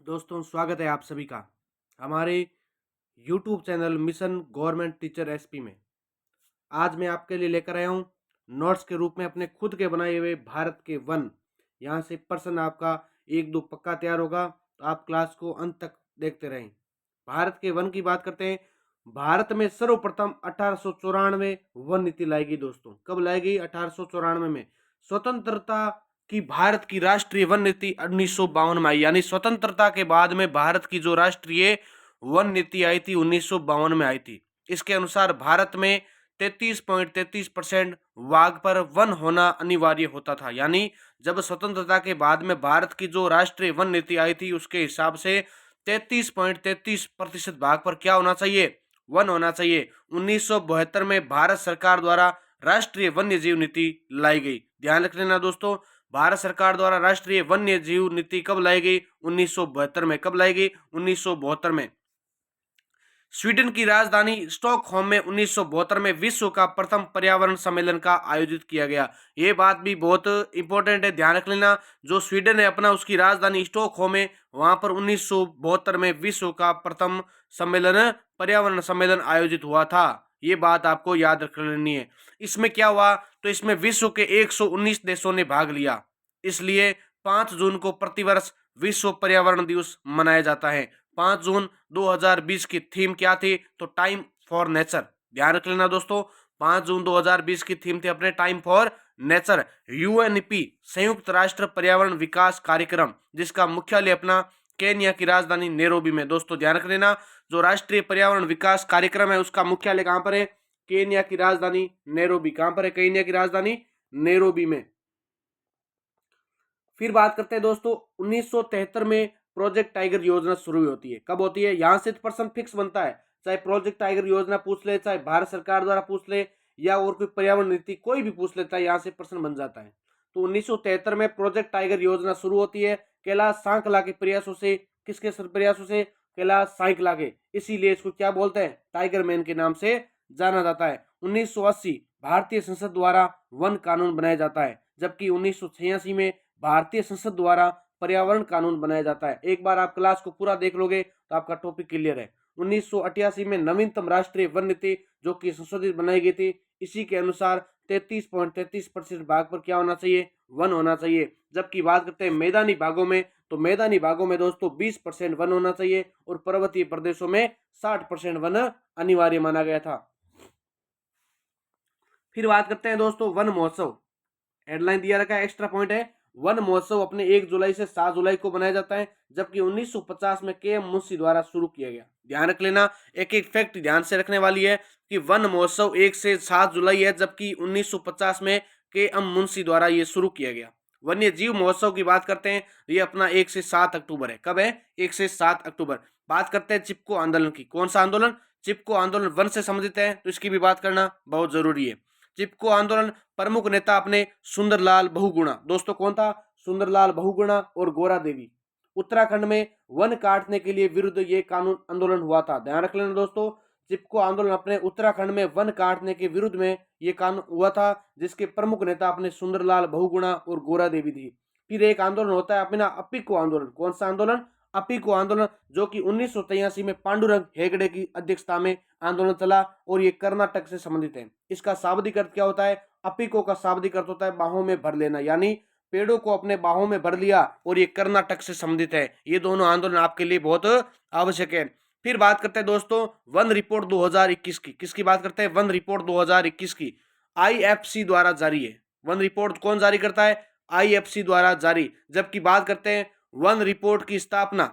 दोस्तों, स्वागत है आप सभी का हमारे YouTube channel mission government teacher SP में। आज मैं आपके लिए लेकर आया हूँ नोट्स के रूप में अपने खुद के बनाए हुए भारत के वन। यहाँ से प्रश्न आपका एक दो पक्का तैयार होगा, तो आप क्लास को अंत तक देखते रहें। भारत के वन की बात करते हैं। भारत में सर्वप्रथम 1894 वन नीति लाई गई। दोस्तों, कब लाई गई? 1894 में। स्वतंत्रता की भारत की राष्ट्रीय वन नीति 1952 में आई, यानी स्वतंत्रता के बाद में भारत की जो राष्ट्रीय वन नीति आई थी 1952 में आई थी। इसके अनुसार भारत में 33.33% वाघ पर वन होना अनिवार्य होता था। यानी जब स्वतंत्रता के बाद में भारत की जो राष्ट्रीय वन नीति आई थी उसके हिसाब से 33.33% भाग पर क्या होना चाहिए? वन होना चाहिए। 1972 में भारत सरकार द्वारा राष्ट्रीय वन्य जीव नीति लाई गई। ध्यान रख लेना दोस्तों, भारत सरकार द्वारा राष्ट्रीय वन्य जीव नीति कब लाई गई? 1972 में। कब लाई गई? 1972 में। स्वीडन की राजधानी स्टॉकहोम में 1972 में विश्व का प्रथम पर्यावरण सम्मेलन का आयोजित किया गया। ये बात भी बहुत इंपॉर्टेंट है, ध्यान रख लेना। जो स्वीडन है अपना, उसकी राजधानी स्टॉकहोम है, वहां पर 1972 में विश्व का प्रथम सम्मेलन पर्यावरण सम्मेलन आयोजित हुआ था। ये बात आपको याद रख लेनी है। इसमें क्या हुआ? तो इसमें विश्व के 119 देशों ने भाग लिया। इसलिए 5 जून को प्रतिवर्ष विश्व पर्यावरण दिवस मनाया जाता है। 5 जून 2020 की थीम क्या थी? तो टाइम फॉर नेचर। ध्यान रख लेना दोस्तों, 5 जून 2020 की थीम थी अपने टाइम फॉर नेचर। यूएनईपी संयुक्त राष्ट्र पर्यावरण विकास कार्यक्रम, जिसका मुख्यालय अपना केन्या की राजधानी नैरोबी में। दोस्तों ध्यान रख लेना, जो राष्ट्रीय पर्यावरण विकास कार्यक्रम है उसका मुख्यालय कहां पर है? केन्या की राजधानी नैरोबी। कहां पर है? केन्या की राजधानी नैरोबी में। फिर बात करते हैं दोस्तों, 1973 में प्रोजेक्ट टाइगर योजना शुरू होती है। कब होती है? यहां से प्रश्न फिक्स बनता है, चाहे प्रोजेक्ट टाइगर योजना पूछ ले, चाहे भारत सरकार द्वारा पूछ ले, या और कोई पर्यावरण नीति कोई भी पूछ लेता है, यहां से प्रश्न बन जाता है। तो 1973 में प्रोजेक्ट टाइगर योजना शुरू होती है कैलाश सांकला के प्रयासों से। किसके प्रयासों से? कैलाश सांकला के। इसीलिए इसको क्या बोलते हैं? टाइगर मैन के नाम से जाना जाता है। 1980 भारतीय संसद द्वारा वन कानून बनाया जाता है, जबकि 1986 में भारतीय संसद द्वारा पर्यावरण कानून बनाया जाता है। एक बार आप क्लास को पूरा देख लोगे तो आपका टॉपिक क्लियर है। 1988 में नवीनतम राष्ट्रीय वन नीति जो कि संशोधित बनाई गई थी, इसी के अनुसार 33.33% भाग पर क्या होना चाहिए? वन होना चाहिए। जबकि बात करते हैं मैदानी भागों में, तो मैदानी भागों में दोस्तों 20% वन होना चाहिए, और पर्वतीय प्रदेशों में 60% वन अनिवार्य माना गया था। फिर बात करते हैं दोस्तों वन महोत्सव। हेडलाइन दिया रखा है, एक्स्ट्रा पॉइंट है। वन महोत्सव अपने 1 जुलाई से 7 जुलाई को बनाया जाता है, जबकि 1950 में के एम मुंशी द्वारा शुरू किया गया। ध्यान रख लेना, एक एक फैक्ट ध्यान से रखने वाली है कि वन महोत्सव 1 से 7 जुलाई है, जबकि 1950 में के एम मुंशी द्वारा ये शुरू किया गया। वन्य जीव महोत्सव की बात करते हैं, ये अपना 1 से 7 अक्टूबर है। कब है? 1 से 7 अक्टूबर। बात करते हैं चिपको आंदोलन की। कौन सा आंदोलन? चिपको आंदोलन वन से संबंधित है, तो इसकी भी बात करना बहुत जरूरी है। चिपको आंदोलन प्रमुख नेता अपने सुंदरलाल बहुगुणा। दोस्तों कौन था? सुंदरलाल बहुगुणा और गोरा देवी। उत्तराखंड में वन काटने के लिए विरुद्ध ये कानून आंदोलन हुआ था। ध्यान रख लेना दोस्तों, चिपको आंदोलन अपने उत्तराखंड में वन काटने के विरुद्ध में ये कानून हुआ था, जिसके प्रमुख नेता अपने सुंदरलाल बहुगुणा और गोरा देवी थी। फिर एक आंदोलन होता है अपना अपिको आंदोलन। कौन सा आंदोलन? अपिको आंदोलन, जो कि 1983 में पांडुरंग हेगड़े की अध्यक्षता में आंदोलन चला, और ये कर्नाटक से संबंधित है। इसका शाब्दिक अर्थ क्या होता है? अपिको का शाब्दिक अर्थ होता है बाहों में भर लेना, यानी पेड़ों को अपने बाहों में भर लिया, और ये कर्नाटक से संबंधित है। ये दोनों आंदोलन आपके लिए बहुत आवश्यक है। फिर बात करते हैं दोस्तों वन रिपोर्ट 2021 की। किसकी बात करते हैं? वन रिपोर्ट 2021 की। आईएफसी द्वारा जारी है। वन रिपोर्ट कौन जारी करता है? आईएफसी द्वारा जारी। जबकि बात करते हैं वन रिपोर्ट की स्थापना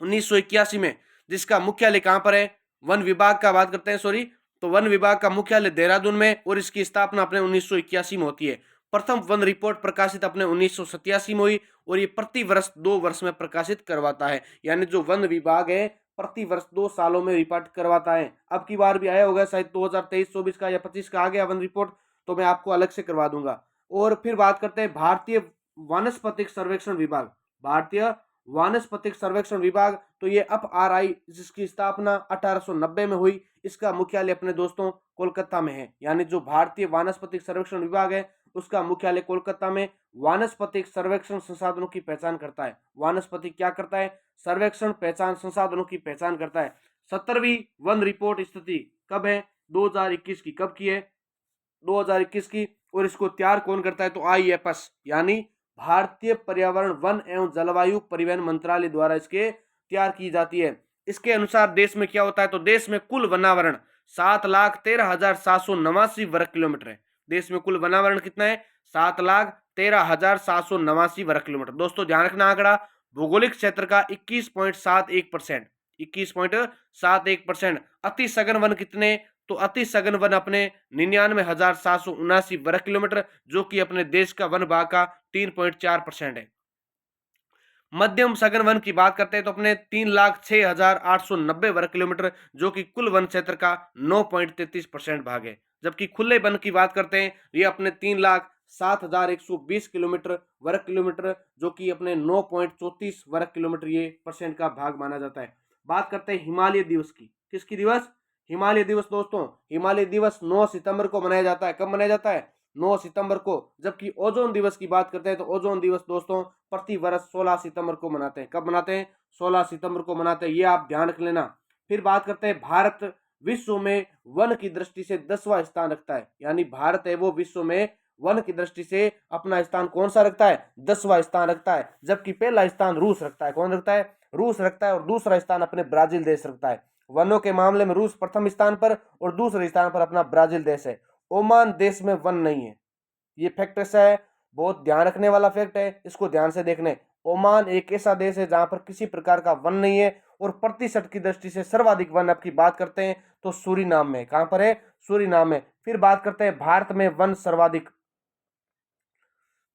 1981 में, जिसका मुख्यालय कहां पर है? वन विभाग का बात करते हैं, सॉरी, तो वन विभाग का मुख्यालय देहरादून में, और इसकी स्थापना अपने 1981 में होती है। प्रथम वन रिपोर्ट प्रकाशित अपने 1987 में हुई, और ये प्रति वर्ष 2 वर्ष में प्रकाशित करवाता है। यानी जो वन विभाग है प्रति वर्ष 2 सालों में रिपोर्ट करवाता है। अब की बार भी आया होगा शायद 2023-24 का या 25 का आ गया वन रिपोर्ट, तो मैं आपको अलग से करवा दूंगा। और फिर बात करते हैं भारतीय वानस्पतिक सर्वेक्षण विभाग। भारतीय वानस्पतिक सर्वेक्षण विभाग, तो ये अप आर आई, जिसकी स्थापना 1890 में हुई। इसका मुख्यालय अपने दोस्तों कोलकाता में है। यानी जो भारतीय वानस्पतिक सर्वेक्षण विभाग है उसका मुख्यालय कोलकाता में। वानस्पतिक सर्वेक्षण संसाधनों की पहचान करता है। वानस्पतिक क्या करता है? सर्वेक्षण, पहचान, संसाधनों की पहचान करता है। 17वीं वन रिपोर्ट स्थिति कब है? 2021 की। कब की है? 2021 की। और इसको तैयार कौन करता है? तो IFS यानी भारतीय पर्यावरण, वन एवं जलवायु परिवहन मंत्रालय द्वारा इसके तैयार की जाती है। इसके अनुसार देश में क्या होता है? तो देश में कुल वनावरण 7,13,789 वर्ग किलोमीटर है। देश में कुल वनावरण कितना है? 7,13,789 वर्ग किलोमीटर। दोस्तों ध्यान रखना आंकड़ा, भौगोलिक क्षेत्र का 21.71%, 21.71%। अति सघन वन कितने? तो अति सघन वन अपने 99,779 वर्ग किलोमीटर, जो कि अपने देश का वन भाग का 3.4% है। मध्यम सघन वन की बात करते हैं तो अपने 3,06,890 वर्ग किलोमीटर, जो कि कुल वन क्षेत्र का 9.33% भाग है। जबकि खुले वन की बात करते हैं, ये अपने 3,07,120 किलोमीटर वर्ग किलोमीटर, जो कि अपने 9.34 वर्ग किलोमीटर ये परसेंट का भाग माना जाता है। बात करते हैं हिमालय दिवस की। किसकी दिवस? हिमालय दिवस। दोस्तों हिमालय दिवस 9 सितंबर को मनाया जाता है। कब मनाया जाता है? 9 सितंबर को। जबकि ओजोन दिवस की बात करते हैं तो ओजोन दिवस दोस्तों प्रति वर्ष 16 सितंबर को मनाते हैं। कब मनाते हैं? 16 सितंबर को मनाते हैं। ये आप ध्यान रख लेना। फिर बात करते हैं, भारत विश्व में वन की दृष्टि से 10वां स्थान रखता है। यानी भारत है वो विश्व में वन की दृष्टि से अपना स्थान कौन सा रखता है? 10वां स्थान रखता है। जबकि पहला स्थान रूस रखता है। कौन रखता है? रूस रखता है। और दूसरा स्थान अपने ब्राजील देश रखता है। वनों के मामले में रूस प्रथम स्थान पर और दूसरे स्थान पर अपना ब्राजील देश है। ओमान देश में वन नहीं है। ये फैक्ट ऐसा है, बहुत ध्यान रखने वाला फैक्ट है, इसको ध्यान से देखने। ओमान एक ऐसा देश है जहां पर किसी प्रकार का वन नहीं है। और प्रतिशत की दृष्टि से सर्वाधिक वन आपकी बात करते हैं तो सूरीनाम में। कहां पर है? सूरीनाम में। फिर बात करते हैं भारत में वन सर्वाधिक।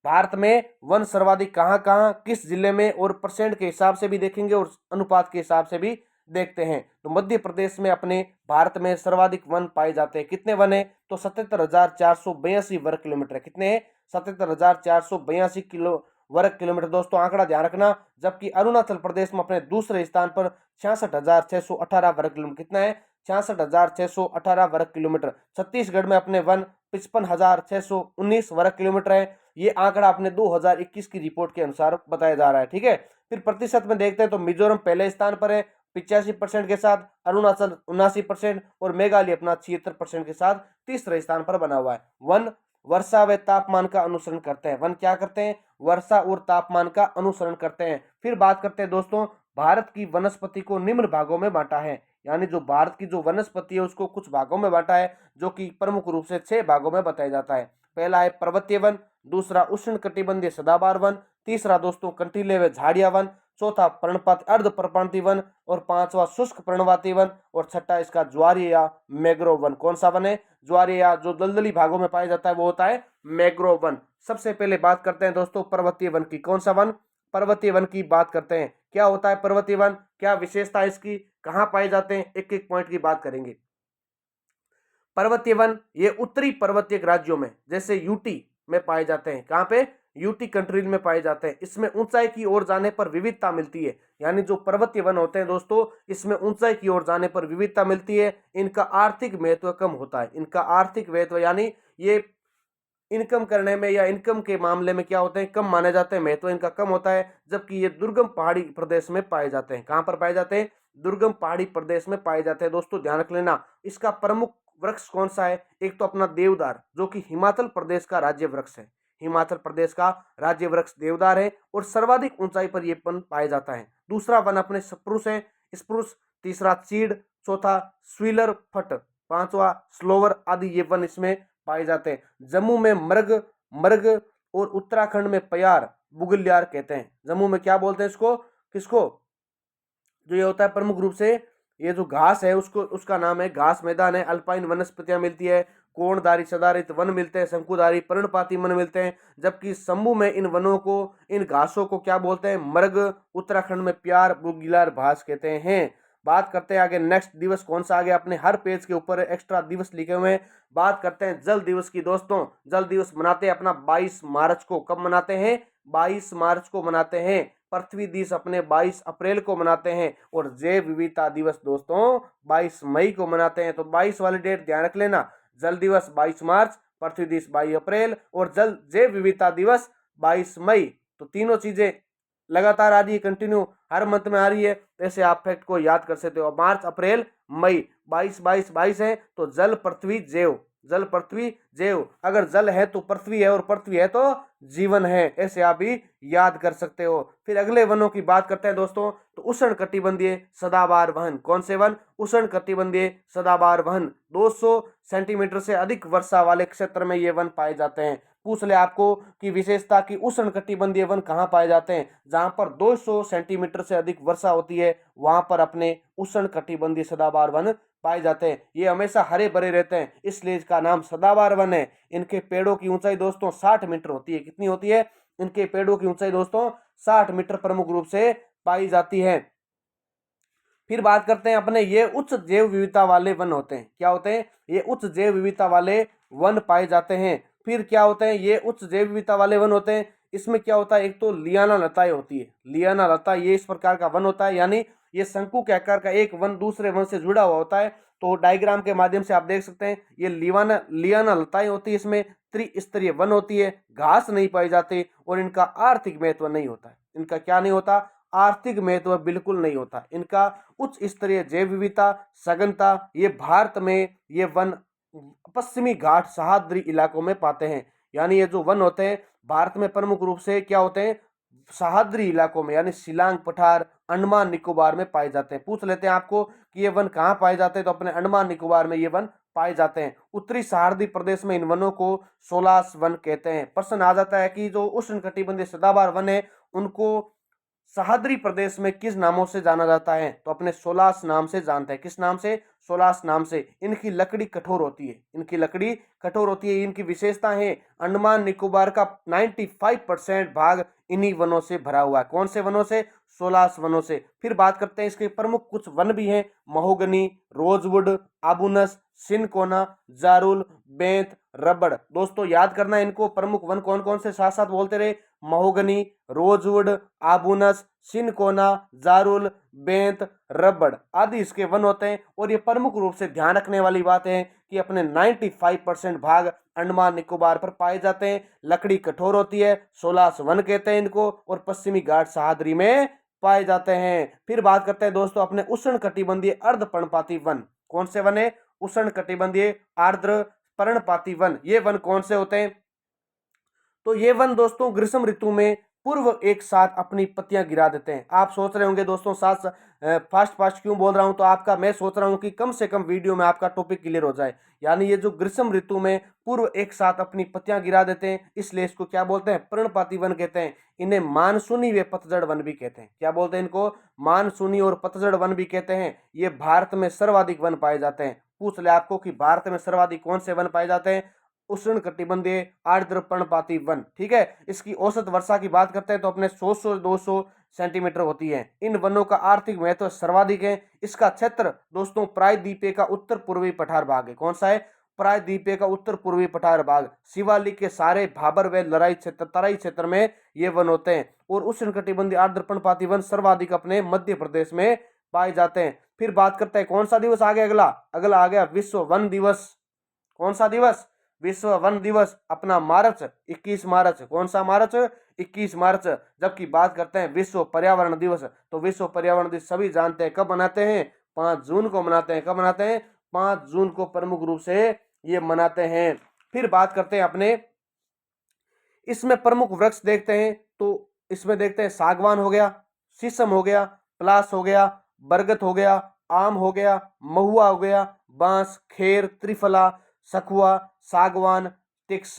भारत में वन सर्वाधिक कहां कहां, किस जिले में, और परसेंट के हिसाब से भी देखेंगे और अनुपात के हिसाब से भी देखते हैं। तो मध्य प्रदेश में अपने भारत में सर्वाधिक वन पाए जाते हैं। कितने वन है? तो 77,482 वर्ग किलोमीटर। कितने हैं? 77,482 किलो वर्ग किलोमीटर। दोस्तों आंकड़ा ध्यान रखना। जबकि अरुणाचल प्रदेश में अपने दूसरे स्थान पर 66,618 वर्ग किलोमीटर। कितना है? 66,618 वर्ग किलोमीटर। छत्तीसगढ़ में अपने वन 55,619 वर्ग किलोमीटर है। ये आंकड़ा अपने 2021 की रिपोर्ट के अनुसार बताया जा रहा है। ठीक है। फिर प्रतिशत में देखते हैं तो मिजोरम पहले स्थान पर है 85% के साथ, अरुणाचल 79% और मेघालय अपना 76% के साथ तीसरे स्थान पर बना हुआ है। वन वर्षा व तापमान का अनुसरण करते हैं। वन क्या करते हैं? वर्षा और तापमान का अनुसरण करते हैं। फिर बात करते हैं दोस्तों, भारत की वनस्पति को निम्न भागों में बांटा है। यानी जो भारत की जो वनस्पति है उसको कुछ भागों में बांटा है, जो कि प्रमुख रूप से 6 भागों में बताया जाता है। पहला है पर्वतीय वन, दूसरा उष्ण कटिबंधीय सदाबहार वन, तीसरा दोस्तों कंटीले व झाड़िया वन, चौथा पर्णपाती अर्ध पर्णपाती वन, और पांचवा शुष्क पर्णपाती वन, और छठा इसका ज्वारीय या मैग्रोव वन। कौन सा वन है? ज्वारीय या जो दलदली भागों में पाया जाता है वो होता है मैग्रोव वन। सबसे पहले बात करते हैं दोस्तों पर्वतीय वन की। कौन सा वन? पर्वतीय वन की बात करते हैं। क्या होता है पर्वतीय वन? क्या विशेषता है इसकी? कहां पाए जाते हैं? एक एक पॉइंट की बात करेंगे। पर्वतीय वन ये उत्तरी पर्वतीय राज्यों में जैसे यूटी में पाए जाते हैं। कहां पे? यूटी कंट्रीज में पाए जाते हैं। इसमें ऊंचाई की ओर जाने पर विविधता मिलती है। यानी जो पर्वतीय वन होते हैं दोस्तों, इसमें ऊंचाई की ओर जाने पर विविधता मिलती है। इनका आर्थिक महत्व कम होता है। इनका आर्थिक महत्व यानी ये इनकम करने में या इनकम के मामले में क्या होते हैं? कम माने जाते हैं। महत्व इनका कम होता है। जबकि ये दुर्गम पहाड़ी प्रदेश में पाए जाते हैं। कहां पर पाए जाते हैं? दुर्गम पहाड़ी प्रदेश में पाए जाते हैं। दोस्तों ध्यान रख लेना। इसका प्रमुख वृक्ष कौन सा है? एक तो अपना देवदार, जो कि हिमाचल प्रदेश का राज्य वृक्ष है। हिमाचल प्रदेश का राज्य वृक्ष देवदार है और सर्वाधिक ऊंचाई पर यह वन पाया जाता है। दूसरा वन अपने स्प्रूस है, स्प्रूस। तीसरा चीड़, चौथा स्वीलर फट, पांचवा स्लोवर आदि ये वन इसमें पाए जाते हैं। जम्मू में मर्ग, मर्ग, और उत्तराखंड में प्यार, बुगल्यार कहते हैं। जम्मू में क्या बोलते हैं इसको? किसको? जो ये होता है प्रमुख रूप से ये जो घास है उसको, उसका नाम है घास मैदान है। अल्पाइन वनस्पतियां मिलती है, कोणधारी सदाहरित वन मिलते हैं, शंकुधारी पर्णपाती वन मिलते हैं। जबकि समूह में इन वनों को, इन घासों को क्या बोलते हैं? मर्ग। उत्तराखंड में प्यार, बुगल्यार घास कहते हैं। बात करते हैं आगे नेक्स्ट दिवस कौन सा आ गया अपने हर पेज के ऊपर एक्स्ट्रा दिवस लिखे हुए हैं। बात करते हैं जल दिवस की। दोस्तों जल दिवस मनाते हैं अपना 22 मार्च को। कब मनाते हैं? 22 मार्च को मनाते हैं। पृथ्वी दिवस अपने 22 अप्रैल को मनाते हैं। और जैव विविधता दिवस दोस्तों 22 मई को मनाते हैं। तो 22 वाली डेट ध्यान रख लेना। जल दिवस 22 मार्च, पृथ्वी दिवस 22 अप्रैल और जल जैव विविधता दिवस 22 मई। तो तीनों चीजें लगातार आ रही है, कंटिन्यू हर मंथ में आ रही है। ऐसे आप फैक्ट को याद कर सकते हो। मार्च अप्रैल मई 22 है तो जल पृथ्वी जैव, जल पृथ्वी जैव, अगर जल है तो पृथ्वी है और पृथ्वी है तो जीवन है, ऐसे आप भी याद कर सकते हो। फिर अगले वनों की बात करते हैं दोस्तों, तो उष्ण कटिबंधीय सदाबहार वन। कौन से वन? उष्ण कटिबंधीय सदाबहार वन। 200 सेंटीमीटर से अधिक वर्षा वाले क्षेत्र में ये वन पाए जाते हैं। पूछ ले आपको कि विशेषता की उष्ण कटिबंधीय वन कहाँ पाए जाते हैं? जहां पर 200 सेंटीमीटर से अधिक वर्षा होती है वहां पर अपने उष्ण कटिबंधीय सदाबहार वन पाए जाते हैं। ये हमेशा हरे भरे रहते हैं, इसलिए इसका नाम सदाबहार वन है। इनके पेड़ों की ऊंचाई दोस्तों 60 मीटर होती है। कितनी होती है? इनके पेड़ों की ऊंचाई दोस्तों 60 मीटर प्रमुख रूप से पाई जाती है। फिर बात करते हैं अपने, ये उच्च जैव विविधता वाले वन होते हैं। क्या होते हैं? ये उच्च जैव विविधता वाले वन पाए जाते हैं। फिर क्या होते हैं? ये उच्च जैव विविधता वाले वन होते हैं। इसमें क्या होता है? एक तो लियाना लताएं होती है। लियाना लता ये इस प्रकार का वन होता है, यानी ये शंकु के आकार का एक वन दूसरे वन से जुड़ा हुआ होता है। तो डायग्राम के माध्यम से आप देख सकते हैं, ये लियाना लताएं होती है। इसमें त्रिस्तरीय वन होती है, घास नहीं पाई जाती और इनका आर्थिक महत्व नहीं होता है। इनका क्या नहीं होता? आर्थिक महत्व बिल्कुल नहीं होता। इनका उच्च स्तरीय जैव विविधता, सघनता, ये भारत में ये वन पश्चिमी घाट सह्याद्री इलाकों में पाते हैं। यानी ये जो वन होते हैं भारत में प्रमुख रूप से क्या होते हैं? सह्याद्री इलाकों में, यानी शिलांग पठार, अंडमान निकोबार में पाए जाते हैं। पूछ लेते हैं आपको कि ये वन कहाँ पाए जाते हैं, तो अपने अंडमान निकोबार में ये वन पाए जाते हैं। उत्तरी सह्याद्री प्रदेश में इन वनों को सोलास वन कहते हैं। प्रश्न आ जाता है कि जो उष्ण कटिबंधीय सदाबहार वन है उनको सह्याद्री प्रदेश में किस नामों से जाना जाता है? तो अपने सोलास नाम से जानते हैं। किस नाम से? सोलास नाम से। इनकी लकड़ी कठोर होती है। इनकी लकड़ी कठोर होती है। इनकी विशेषता है, अंडमान निकोबार का 95% भाग इन्हीं वनों से भरा हुआ है। कौन से वनों से? सोलास वनों से। फिर बात करते हैं इसके प्रमुख कुछ वन भी हैं, महोगनी, रोजवुड, आबूनस, सिनकोना, जारुल, बेंत, रबड़। दोस्तों याद करना इनको, प्रमुख वन कौन कौन से, साथ साथ बोलते रहे। महोगनी, रोजवुड, आबूनस, सिनकोना, जारुल, बेंत, रबड़ आदि इसके वन होते हैं। और ये प्रमुख रूप से ध्यान रखने वाली बात है कि अपने 95% भाग अंडमान निकोबार पर पाए जाते हैं। लकड़ी कठोर होती है, सोलास वन कहते हैं इनको, और पश्चिमी घाट सह्याद्री में पाए जाते हैं। फिर बात करते हैं दोस्तों अपने उष्ण कटिबंधीय अर्ध पर्णपाती वन। कौन से वन है? उष्ण कटिबंधीय आर्द्र पर्णपाती वन। ये वन कौन से होते हैं? तो ये वन दोस्तों ग्रीष्म ऋतु में पूर्व एक साथ अपनी पत्तियां गिरा देते हैं। आप सोच रहे होंगे दोस्तों साथ फास्ट फास्ट क्यों बोल रहा हूं, तो आपका मैं सोच रहा हूं कि कम से कम वीडियो में आपका टॉपिक क्लियर हो जाए। यानी ये जो ग्रीष्म ऋतु में पूर्व एक साथ अपनी पत्तियां गिरा देते हैं, इसलिए इसको क्या बोलते हैं? पर्णपाती वन कहते हैं। इन्हें मानसूनी व पतझड़ वन भी कहते हैं। क्या बोलते हैं इनको? मानसूनी और पतझड़ वन भी कहते हैं। ये भारत में सर्वाधिक वन पाए जाते हैं। पूछ ले आपको कि भारत में सर्वाधिक कौन से वन पाए जाते हैं? उष्ण कटिबंधीय आर्द्र पर्णपाती वन। ठीक है। इसकी औसत वर्षा की बात करते हैं तो अपने 100 से 200 सेंटीमीटर होती है। इन वनों का आर्थिक महत्व सर्वाधिक है। इसका क्षेत्र दोस्तों प्रायद्वीपीय का उत्तर पूर्वी पठार भाग है। कौन सा है? प्रायद्वीपीय का उत्तर पूर्वी पठार भाग। शिवालिक के सारे भाबर व लड़ाई क्षेत्र, तराई क्षेत्र में ये वन होते हैं। और उष्ण कटिबंधीय आर्द्र पर्णपाती वन सर्वाधिक अपने मध्य प्रदेश में पाए जाते हैं। फिर बात करते हैं कौन सा दिवस आ गया? अगला आ गया विश्व वन दिवस। कौन सा दिवस? विश्व वन दिवस अपना मार्च 21 मार्च। कौन सा मार्च? 21 मार्च। जबकि बात करते हैं विश्व पर्यावरण दिवस, तो विश्व पर्यावरण दिवस सभी जानते हैं कब मनाते हैं? 5 जून को मनाते हैं। कब मनाते हैं? 5 जून को प्रमुख रूप से ये मनाते हैं। फिर बात करते हैं अपने, इसमें प्रमुख वृक्ष देखते हैं तो इसमें देखते हैं सागवान हो गया, शीशम हो गया, पलास हो गया, बरगद हो गया, आम हो गया, महुआ हो गया, बांस, खेर, त्रिफला, सखुआ, सागवान, तिक्स,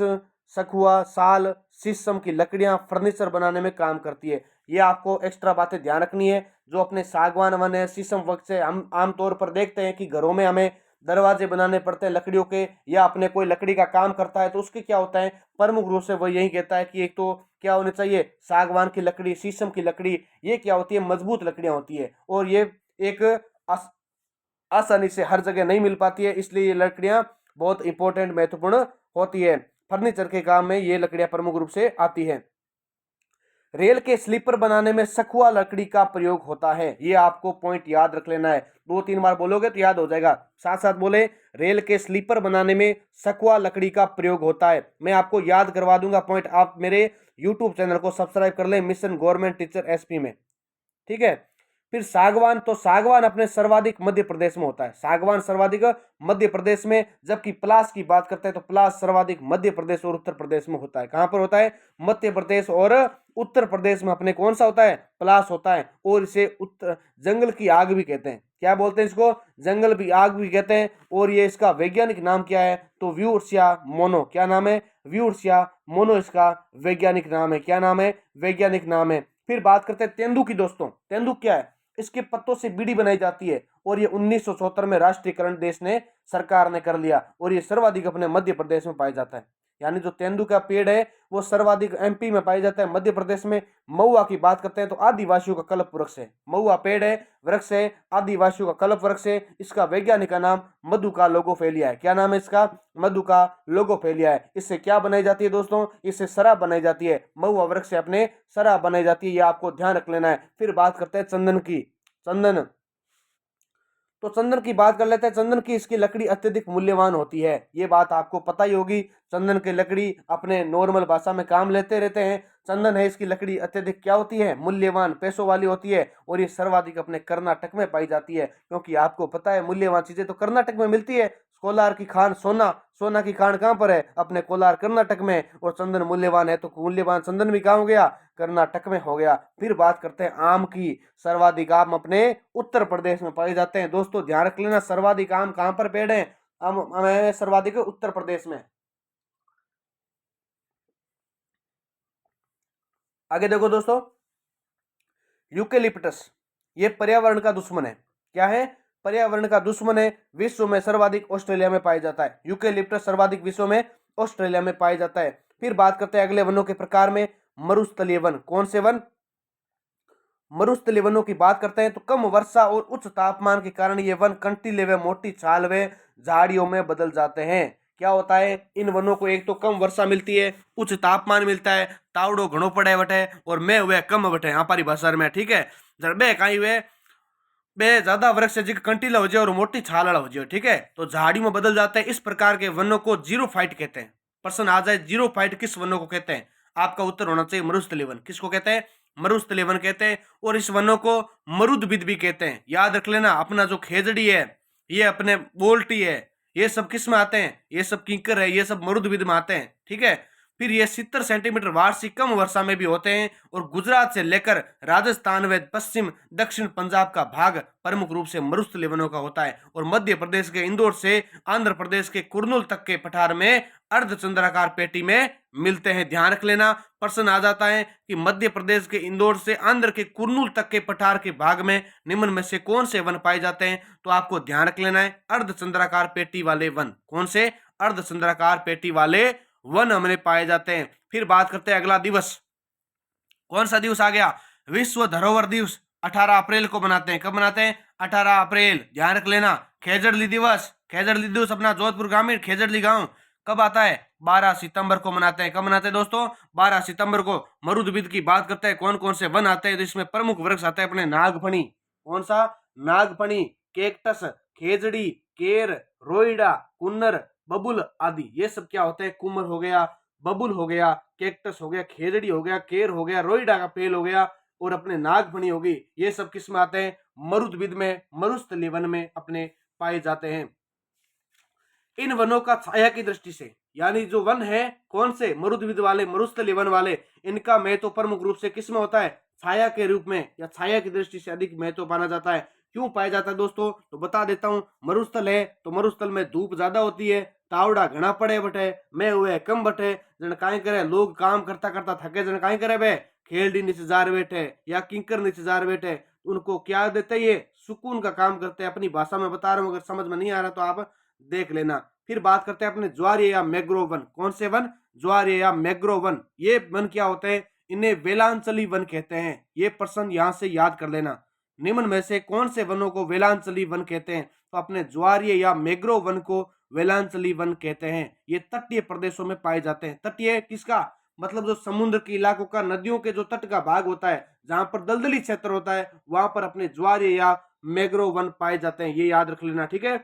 सखुआ, साल, शीशम की लकड़ियां फर्नीचर बनाने में काम करती है। ये आपको एक्स्ट्रा बातें ध्यान रखनी है। जो अपने सागवान वन है, शीशम वृक्ष है, हम आमतौर पर देखते हैं कि घरों में हमें दरवाजे बनाने पड़ते हैं लकड़ियों के, या अपने कोई लकड़ी का काम करता है तो उसके क्या होता है, प्रमुख रूप से वो यही कहता है कि एक तो क्या होनी चाहिए, सागवान की लकड़ी, शीशम की लकड़ी, ये क्या होती है, मजबूत लकड़ियां होती है और ये एक आसानी से हर जगह नहीं मिल पाती है, इसलिए ये लकड़ियां बहुत इंपॉर्टेंट महत्वपूर्ण होती है। फर्नीचर के काम में ये लकड़ियां प्रमुख रूप से आती है। रेल के स्लीपर बनाने में सखुआ लकड़ी का प्रयोग होता है। ये आपको पॉइंट याद रख लेना है, 2-3 बार बोलोगे तो याद हो जाएगा। साथ साथ बोले, रेल के स्लीपर बनाने में सखुआ लकड़ी का प्रयोग होता है। मैं आपको याद करवा दूंगा पॉइंट, आप मेरे यूट्यूब चैनल को सब्सक्राइब कर लें, मिशन गवर्नमेंट टीचर एसपी में, ठीक है। फिर सागवान, तो सागवान अपने सर्वाधिक मध्य प्रदेश में होता है, सागवान सर्वाधिक मध्य प्रदेश में। जबकि पलाश की बात करते हैं तो पलाश सर्वाधिक मध्य प्रदेश और उत्तर प्रदेश में होता है। कहां पर होता है? मध्य प्रदेश और उत्तर प्रदेश में अपने कौन सा होता है? पलाश होता है। और इसे उत्तर जंगल की आग भी कहते हैं। क्या बोलते हैं इसको? जंगल की आग भी कहते हैं। और ये इसका वैज्ञानिक नाम क्या है? तो व्यूर्सिया मोनो। क्या नाम है? व्यूर्सिया मोनो इसका वैज्ञानिक नाम है। क्या नाम है? वैज्ञानिक नाम है। फिर बात करते हैं तेंदू की दोस्तों। तेंदू क्या है? इसके पत्तों से बीड़ी बनाई जाती है और ये 1974 में राष्ट्रीयकरण देश ने सरकार ने कर लिया और ये सर्वाधिक अपने मध्य प्रदेश में पाया जाता है। यानी जो तेंदू का पेड़ है वो सर्वाधिक एमपी में पाया जाता है, मध्य प्रदेश में। महुआ की बात करते हैं तो आदिवासियों का कल्प वृक्ष है। महुआ पेड़ है, वृक्ष है, आदिवासियों का कल्प वृक्ष है। इसका वैज्ञानिक नाम मधुका लोगोफेलिया है। क्या नाम है इसका? मधुका लोगोफेलिया है। इससे क्या बनाई जाती है दोस्तों? इससे शराब बनाई जाती है। महुआ वृक्ष से अपने शराब बनाई जाती है, ये आपको ध्यान रख लेना है। फिर बात करते हैं चंदन की। चंदन, तो चंदन की बात कर लेते हैं। चंदन की इसकी लकड़ी अत्यधिक मूल्यवान होती है, ये बात आपको पता ही होगी। चंदन की लकड़ी अपने नॉर्मल भाषा में काम लेते रहते हैं। चंदन है, इसकी लकड़ी अत्यधिक क्या होती है? मूल्यवान, पैसों वाली होती है। और ये सर्वाधिक अपने कर्नाटक में पाई जाती है, क्योंकि आपको पता है मूल्यवान चीजें तो कर्नाटक में मिलती है। कोलार की खान सोना, सोना की खान कहाँ पर है? अपने कोलार कर्नाटक में। और चंदन मूल्यवान है तो मूल्यवान चंदन भी कहाँ हो गया? कर्नाटक में हो गया। फिर बात करते हैं आम की। सर्वाधिक आम अपने उत्तर प्रदेश में पाए जाते हैं। दोस्तों ध्यान रख लेना, सर्वाधिक आम कहां पर पेड़ है? आम है सर्वाधिक उत्तर प्रदेश में। आगे देखो दोस्तों, यूकेलिप्टस, ये पर्यावरण का दुश्मन है। क्या है? पर्यावरण का दुश्मन है। विश्व में सर्वाधिक ऑस्ट्रेलिया में पाया जाता है। यूकेलिप्टस सर्वाधिक विश्व में ऑस्ट्रेलिया में पाया जाता है। फिर बात करते हैं अगले वनों के प्रकार में, मरुस्थलीय वन। कौन से वन? मरुस्थलीय वनों की बात करते हैं तो कम वर्षा और उच्च तापमान के कारण ये वन कंटीले व मोटी छाल व झाड़ियों में बदल जाते हैं। क्या होता है? इन वनों को एक तो कम वर्षा मिलती है, उच्च तापमान मिलता है, तावड़ो घणो पड़े बटे, और मैं वे कम बटे हमारी भाषा में, ठीक है। बे कहीं वे बे ज्यादा वृक्ष जिक कंटीला हो जाए और मोटी छाल वाला हो जाए, ठीक है, तो झाड़ी में बदल जाते हैं। इस प्रकार के वनों को जीरो फाइट कहते हैं। प्रश्न आ जाए जीरो फाइट किस वनों को कहते हैं? आपका उत्तर होना चाहिए मरुस्थलीय वन। किसको कहते हैं? मरुस्थलीय वन कहते हैं। और इस वनों को मरुदबिद भी कहते हैं। याद रख लेना, अपना जो खेजड़ी है, ये अपने बोल्टी है, ये सब किस में आते हैं? ये सब किंकर है, ये सब मरुदबिद में आते हैं, ठीक है। फिर ये 70 सेंटीमीटर वार्षिक कम वर्षा में भी होते हैं। और गुजरात से लेकर राजस्थान व पश्चिम दक्षिण पंजाब का भाग प्रमुख रूप से मरुस्थलीय वनों का होता है। और मध्य प्रदेश के इंदौर से आंध्र प्रदेश के कुर्नूल तक के पठार में अर्धचंद्राकार पेटी में मिलते हैं। ध्यान रख लेना, प्रश्न आ जाता है कि मध्य प्रदेश के इंदौर से आंध्र के कुर्नूल तक के पठार के भाग में निम्न में से कौन से वन पाए जाते हैं? तो आपको ध्यान रख लेना है अर्धचंद्राकार पेटी वाले वन। कौन से? अर्धचंद्राकार पेटी वाले वन हमने पाए जाते हैं। फिर बात करते हैं अगला दिवस। कौन सा दिवस आ गया? विश्व धरोहर दिवस 18 अप्रैल को मनाते हैं। कब मनाते हैं? 18 अप्रैल। ध्यान रख लेना। खेजड़ली दिवस, खेजड़ली दिवस अपना जोधपुर ग्रामीण खेजड़ली गांव कब आता है? 12 सितंबर को मनाते हैं। कब मनाते हैं दोस्तों? 12 सितंबर को। मरुदबिद की बात करते हैं, कौन कौन से वन आते हैं? तो इसमें प्रमुख वृक्ष आते हैं अपने नागफणी। कौन सा? नागफणी, केक्टस, खेजड़ी, केर, रोइडा, कुन्नर, बबुल आदि। ये सब क्या होते हैं? कुमर हो गया, बबुल हो गया, कैक्टस हो गया, खेजड़ी हो गया, केर हो गया, रोइडा का पेड़ हो गया, और अपने नागफणी होगी। ये सब किस में आते हैं? मरुदबिद में, मरुस्थलीय वन में अपने पाए जाते हैं। इन वनों का छाया की दृष्टि से, यानी जो वन है कौन से? मरुदबिद वाले, मरुस्थलीय वन वाले, इनका महत्व प्रमुख रूप से किस में होता है? छाया के रूप में, या छाया की दृष्टि से अधिक महत्व माना जाता है। क्यों पाया जाता है दोस्तों? तो बता देता हूं। मरुस्थल है तो मरुस्थल में धूप ज्यादा होती है, तावड़ा घना पड़े बटे, मैं हुए कम बटे, जन काई करे लोग काम करता करता थके, जन काई करे बे खेलडी नीचे जार बैठे या किंकर नीचे जार बैठे, उनको क्या देते? ये सुकून का काम करते हैं। अपनी भाषा में बता रहा हूं, अगर समझ में नहीं आ रहा तो आप देख लेना। फिर बात करते हैं अपने ज्वारीय या मैग्रोव वन। कौन से वन? ज्वारीय या मैग्रोव वन। ये वन क्या होते हैं? इन्हें वेलांचली वन कहते हैं। ये प्रश्न यहां से याद कर लेना। निम्न में से कौन से वनों को वेलांचली वन कहते हैं? तो अपने ज्वारीय या मैग्रोव वन को वेलांचली वन कहते हैं। ये तटीय प्रदेशों में पाए जाते हैं। तटीय किसका? मतलब जो समुद्र के इलाकों का, नदियों के जो तट का भाग होता है, जहां पर दलदली क्षेत्र होता है, वहां पर अपने ज्वारीय या मैग्रोव वन पाए जाते हैं, ये याद रख लेना, ठीक है।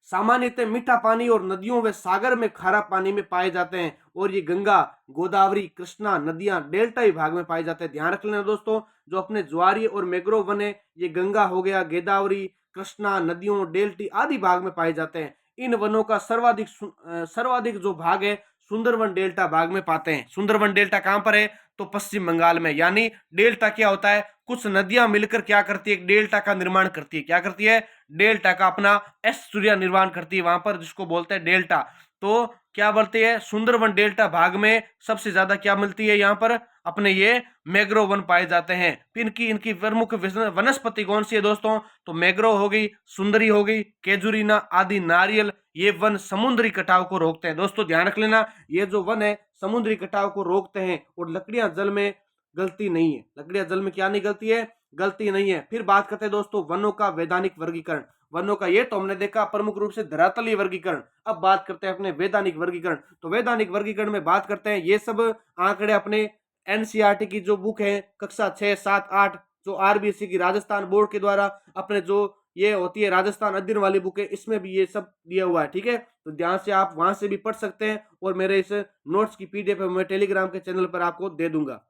सामान्यतः मीठा पानी और नदियों व सागर में खारा पानी में पाए जाते हैं, और ये गंगा, गोदावरी, कृष्णा नदियां डेल्टाई भाग में पाए जाते हैं। ध्यान रख लेना दोस्तों, जो अपने ज्वारीय और मैग्रोव वन है, ये गंगा हो गया, गोदावरी, कृष्णा नदियों, डेल्टी आदि भाग में पाए जाते हैं। इन वनों का सर्वाधिक जो भाग है, सुंदरवन डेल्टा भाग में पाते हैं। सुंदरवन डेल्टा कहां पर है? तो पश्चिम बंगाल में। यानी डेल्टा क्या होता है? कुछ नदियां मिलकर क्या करती है? डेल्टा का निर्माण करती है। क्या करती है? डेल्टा का अपना एस्टुरिया निर्माण करती है वहां पर, जिसको बोलते हैं डेल्टा। तो क्या बोलते हैं? सुंदरवन डेल्टा भाग में सबसे ज्यादा क्या मिलती है? यहाँ पर अपने ये मैग्रोव वन पाए जाते हैं। इनकी इनकी प्रमुख वनस्पति कौन सी है दोस्तों? तो मैग्रोव हो गई, सुंदरी हो गई, केजुरीना आदि नारियल, ये वन समुद्री कटाव को रोकते हैं। दोस्तों ध्यान रख लेना, ये जो वन है समुद्री कटाव को रोकते हैं, और लकड़ियां जल में गलती नहीं है। लकड़ियां जल में क्या नहीं गलती है? गलती नहीं है। फिर बात करते हैं दोस्तों वनों का वैधानिक वर्गीकरण। वनों का ये तो हमने देखा प्रमुख रूप से धरातलीय वर्गीकरण। अब बात करते हैं अपने वैधानिक वर्गीकरण। तो वैधानिक वर्गीकरण में बात करते हैं, ये सब आंकड़े अपने एनसीईआरटी की जो बुक है कक्षा 6, 7, 8, जो आरबीएससी की राजस्थान बोर्ड के द्वारा अपने जो ये होती है राजस्थान अध्ययन वाली बुक है, इसमें भी ये सब दिया हुआ है, ठीक है। तो ध्यान से आप वहां से भी पढ़ सकते हैं, और मेरे इस नोट्स की पीडीएफ मैं टेलीग्राम के चैनल पर आपको दे दूंगा।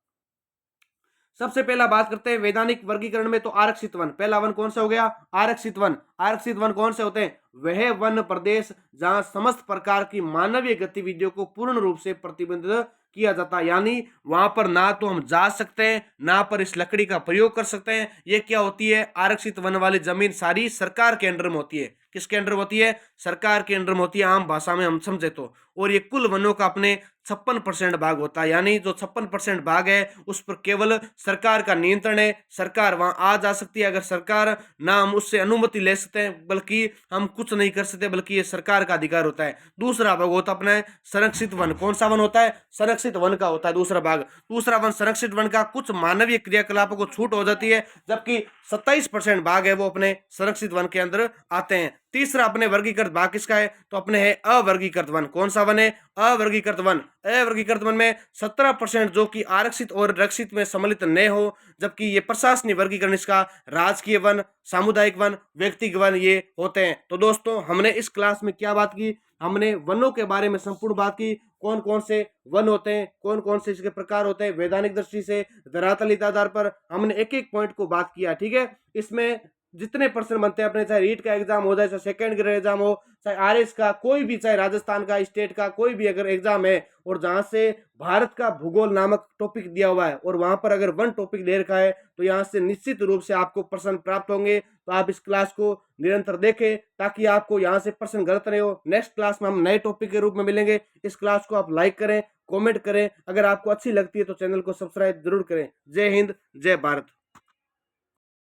सबसे पहला बात करते हैं वैधानिक वर्गीकरण में, तो आरक्षित वन। पहला वन कौन सा हो गया? आरक्षित वन। आरक्षित वन कौन से होते हैं? वह वन प्रदेश जहां समस्त प्रकार की मानवीय गतिविधियों को पूर्ण रूप से प्रतिबंधित किया जाता है। यानी वहां पर ना तो हम जा सकते हैं, ना पर इस लकड़ी का प्रयोग कर सकते हैं। ये क्या होती है? आरक्षित वन वाली जमीन सारी सरकार के अंडर में होती है। किसके अंडर होती है? सरकार के अंडर में होती है, आम भाषा में हम समझे तो। और ये कुल वनों का अपने 56% भाग होता है। यानी जो 56% भाग है उस पर केवल सरकार का नियंत्रण है। सरकार वहां आ जा सकती है, अगर सरकार ना हम उससे अनुमति ले सकते हैं, बल्कि हम कुछ नहीं कर सकते, बल्कि ये सरकार का अधिकार होता है। दूसरा भाग होता है अपना संरक्षित वन। कौन सा वन होता है? संरक्षित वन का होता है दूसरा भाग। दूसरा वन संरक्षित वन का कुछ मानवीय क्रियाकलापों को छूट हो जाती है, जबकि 27% भाग है वो अपने संरक्षित वन के अंदर आते हैं। तीसरा अपने वर्गीकृत भाग किसका है? तो अपने है अवर्गीकृत वन। कौन सा वन है? अवर्गीकृत वन। अवर्गीकृत वन में 17% जो कि आरक्षित और रक्षित में सम्मिलित न हो, जबकि ये प्रशासनिक वर्गीकरण इसका राजकीय वन, सामुदायिक वन, व्यक्तिगत वन ये होते हैं। तो दोस्तों हमने इस क्लास में क्या बात की? हमने वनों के बारे में संपूर्ण बात की। कौन कौन से वन होते हैं, कौन कौन से इसके प्रकार होते हैं, वैधानिक दृष्टि से, धरातलीय आधार पर हमने एक एक पॉइंट को बात किया, ठीक है। इसमें जितने प्रश्न बनते हैं अपने, चाहे रीट का एग्जाम हो जाए, चाहे सेकंड ग्रेड एग्जाम हो, चाहे आरएस का कोई भी, चाहे राजस्थान का, स्टेट का कोई भी अगर एग्जाम है, और जहां से भारत का भूगोल नामक टॉपिक दिया हुआ है, और वहां पर अगर वन टॉपिक दे रखा है, तो यहाँ से निश्चित रूप से आपको प्रश्न प्राप्त होंगे। तो आप इस क्लास को निरंतर देखें, ताकि आपको यहाँ से प्रश्न गलत नहीं हो। नेक्स्ट क्लास में हम नए टॉपिक के रूप में मिलेंगे। इस क्लास को आप लाइक करें, कमेंट करें, अगर आपको अच्छी लगती है तो चैनल को सब्सक्राइब जरूर करें। जय हिंद, जय भारत।